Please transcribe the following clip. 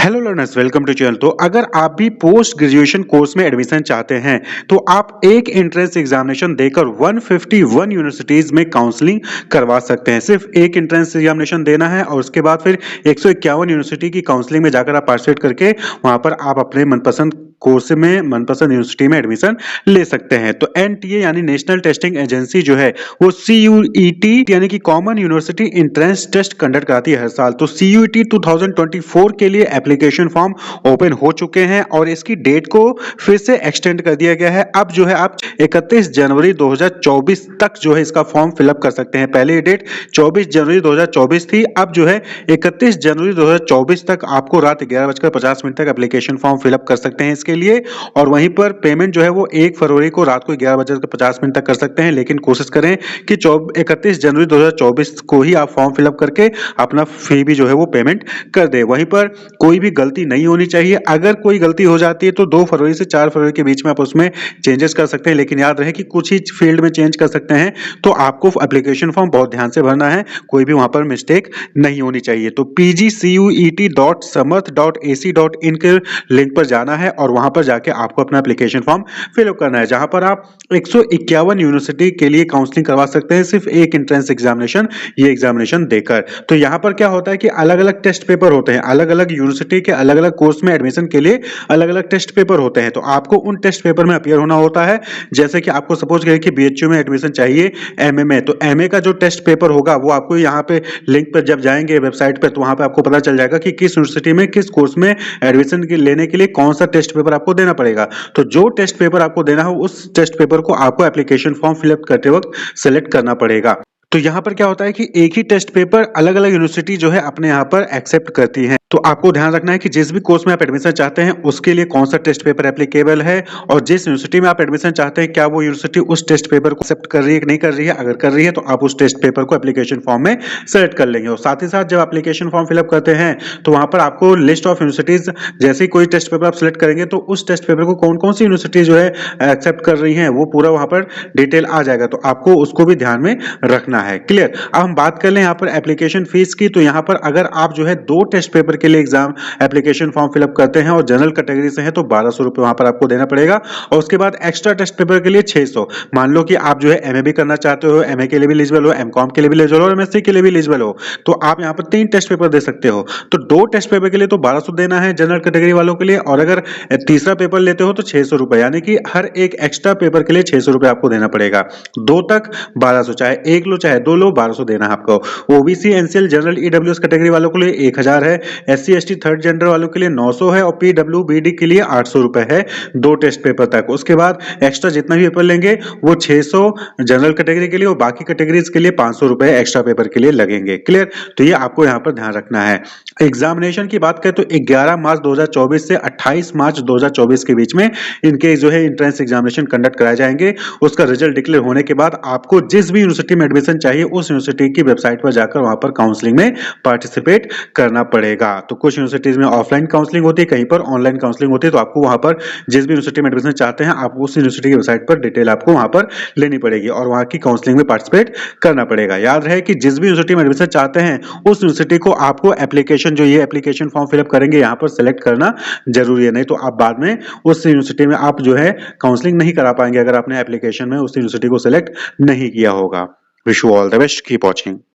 Hello learners, welcome to channel. तो अगर आप भी पोस्ट ग्रेजुएशन कोर्स में एडमिशन चाहते हैं तो आप एक एंट्रेंस एग्जामिनेशन देकर 151 यूनिवर्सिटीज में काउंसलिंग करवा सकते हैं। सिर्फ एक एंट्रेंस एग्जामिनेशन देना है और उसके बाद फिर 151 यूनिवर्सिटी की काउंसलिंग में जाकर आप पार्टिसिपेट करके वहां पर आप अपने मनपसंद कोर्स में मनपसंद यूनिवर्सिटी में एडमिशन ले सकते हैं। तो एनटीए यानी नेशनल टेस्टिंग एजेंसी जो है वो सीयूईटी यानी कि common university entrance test conduct कराती है हर साल। तो सीयूईटी 2024 के लिए एप्लीकेशन फॉर्म ओपन हो चुके हैं और इसकी डेट को फिर से एक्सटेंड कर दिया गया है। अब जो है आप 31 जनवरी 2024 तक जो है इसका फॉर्म फिलअप कर सकते हैं। पहले ये डेट 24 जनवरी 2024 थी, अब जो है 31 जनवरी 2024 तक आपको रात 11:50 तक एप्लीकेशन फॉर्म फिलअप कर सकते हैं इसके लिए। और वहीं पर पेमेंट जो है वो 1 फरवरी को रात को 11:50 तक कर सकते हैं, लेकिन कोशिश करें कि 31 जनवरी 2024 को ही आप फॉर्म फिलअप करके अपना फी भी जो है वो पेमेंट कर दे। वहीं पर कोई भी गलती नहीं होनी चाहिए। अगर कोई गलती हो जाती है तो 2 फरवरी से 4 फरवरी के बीच में आप उसमें चेंजेस कर सकते हैं, लेकिन याद रहे कि कुछ ही फील्ड में चेंज कर सकते हैं। तो आपको एप्लीकेशन फॉर्म बहुत ध्यान से भरना है, कोई भी वहां पर मिस्टेक नहीं होनी चाहिए। तो pgcuet.samarth.ac.in के लिंक पर जाना है और वहां पर जाके आपको अपना एप्लीकेशन फॉर्म फिलअप करना है, जहां पर आप 151 यूनिवर्सिटी के लिए काउंसलिंग करवा सकते हैं सिर्फ एक एंट्रेंस एग्जामिनेशन ये एग्जामिनेशन देकर। तो यहां पर क्या होता है कि अलग अलग टेस्ट पेपर होते हैं, अलग अलग यूनिवर्सिटी के अलग अलग कोर्स में एडमिशन के लिए अलग अलग टेस्ट पेपर होते हैं। तो आपको उन टेस्ट पेपर में अपियर होना होता है। जैसे कि आपको सपोज करें कि बीएचयू में एडमिशन चाहिए एमए में, तो एमए का जो टेस्ट पेपर होगा वो आपको यहाँ पे लिंक पर जब जाएंगे वेबसाइट पर तो वहां पे आपको पता चल जाएगा कि किस यूनिवर्सिटी में किस कोर्स में एडमिशन लेने के लिए कौन सा टेस्ट पेपर आपको देना पड़ेगा। तो जो टेस्ट पेपर आपको देना हो उस टेस्ट पेपर को आपको एप्लीकेशन फॉर्म फिलअप करते वक्त सेलेक्ट करना पड़ेगा। तो यहाँ पर क्या होता है कि एक ही टेस्ट पेपर अलग अलग यूनिवर्सिटी जो है अपने यहाँ पर एक्सेप्ट करती है। तो आपको ध्यान रखना है कि जिस भी कोर्स में आप एडमिशन चाहते हैं उसके लिए कौन सा टेस्ट पेपर एप्लीकेबल है और जिस यूनिवर्सिटी में आप एडमिशन चाहते हैं क्या वो यूनिवर्सिटी उस टेस्ट पेपर को एक्सेप्ट कर रही है कि नहीं कर रही है। अगर कर रही है तो आप उस टेस्ट पेपर को एप्लीकेशन फॉर्म में सेलेक्ट कर लेंगे। और साथ ही साथ जब एप्लीकेशन फॉर्म फिलअप करते हैं तो वहां पर आपको लिस्ट ऑफ यूनिवर्सिटीज, जैसे ही कोई टेस्ट पेपर आप सिलेक्ट करेंगे तो उस टेस्ट पेपर को कौन कौन सी यूनिवर्सिटी जो है एक्सेप्ट कर रही है वो पूरा वहां पर डिटेल आ जाएगा। तो आपको उसको भी ध्यान में रखना है। क्लियर। अब हम बात कर लें यहाँ पर एप्लीकेशन फीस की। तो यहाँ पर अगर आप जो है 2 टेस्ट पेपर के लिए एग्जाम एप्लीकेशन फॉर्म फिलअप करते हैं और जनरल कैटेगरी से हैं तो 1200 रुपए वहां पर आपको देना पड़ेगा। और उसके बाद एक्स्ट्रा टेस्ट पेपर के लिए 600। मान लो कि आप जो है एमए भी करना चाहते हो, एमए के लिए भी एलिजिबल हो, एमकॉम के लिए भी एलिजिबल हो और एमएससी के लिए भी एलिजिबल हो, तो आप यहाँ पर 3 टेस्ट पेपर दे सकते हो। तो 2 टेस्ट पेपर के लिए तो 1200 देना है जनरल कैटेगरी वालों के लिए, और अगर तीसरा पेपर लेते हो तो 600 रुपए, यानी कि हर एक एक्स्ट्रा पेपर के लिए 600 रुपए आपको देना पड़ेगा। 2 तक 1200, चाहे 1 लो चाहे 2 लो, 1200 देना है आपको। OBC NCL general EWS category वालों के लिए 1000 है, एससी एसटी थर्ड जेंडर वालों के लिए 900 है और पीडब्ल्यूबीडी के लिए 800 रुपए है 2 टेस्ट पेपर तक। उसके बाद एक्स्ट्रा जितना भी पेपर लेंगे वो 600 जनरल कैटेगरी के लिए और बाकी कैटेगरीज के लिए 500 रुपए एक्स्ट्रा पेपर के लिए लगेंगे। क्लियर। तो ये आपको यहाँ पर ध्यान रखना है। एग्जामिनेशन की बात करें तो 11 मार्च 2024 से 28 मार्च 2024 के बीच में इनके जो है एंट्रेंस एग्जामिनेशन कंडक्ट कराए जाएंगे। उसका रिजल्ट डिक्लेयर होने के बाद आपको जिस भी यूनिवर्सिटी में एडमिशन चाहिए उस यूनिवर्सिटी की वेबसाइट पर जाकर वहां पर काउंसलिंग में पार्टिसिपेट करना पड़ेगा। तो कुछ यूनिवर्सिटीज में ऑफलाइन काउंसलिंग होती है, कहीं पर ऑनलाइन काउंसलिंग होती है। तो आपको वहां पर जिस भी यूनिवर्सिटी में एडमिशन चाहते हैं आप उस यूनिवर्सिटी की वेबसाइट पर डिटेल आपको वहां पर लेनी पड़ेगी और वहां की काउंसलिंग में पार्टिसिपेट करना पड़ेगा। याद रहे कि जिस भी यूनिवर्सिटी में एडमिशन चाहते हैं उस यूनिवर्सिटी को आपको एप्लीकेशन जो ये एप्लीकेशन फॉर्म फिलअप करेंगे यहाँ पर सेलेक्ट करना जरूरी है, नहीं तो आप बाद में उस यूनिवर्सिटी में आप जो है काउंसलिंग नहीं करा पाएंगे अगर आपने एप्लीकेशन में उस यूनिवर्सिटी को सिलेक्ट नहीं किया होगा। Wish you all the best, keep watching.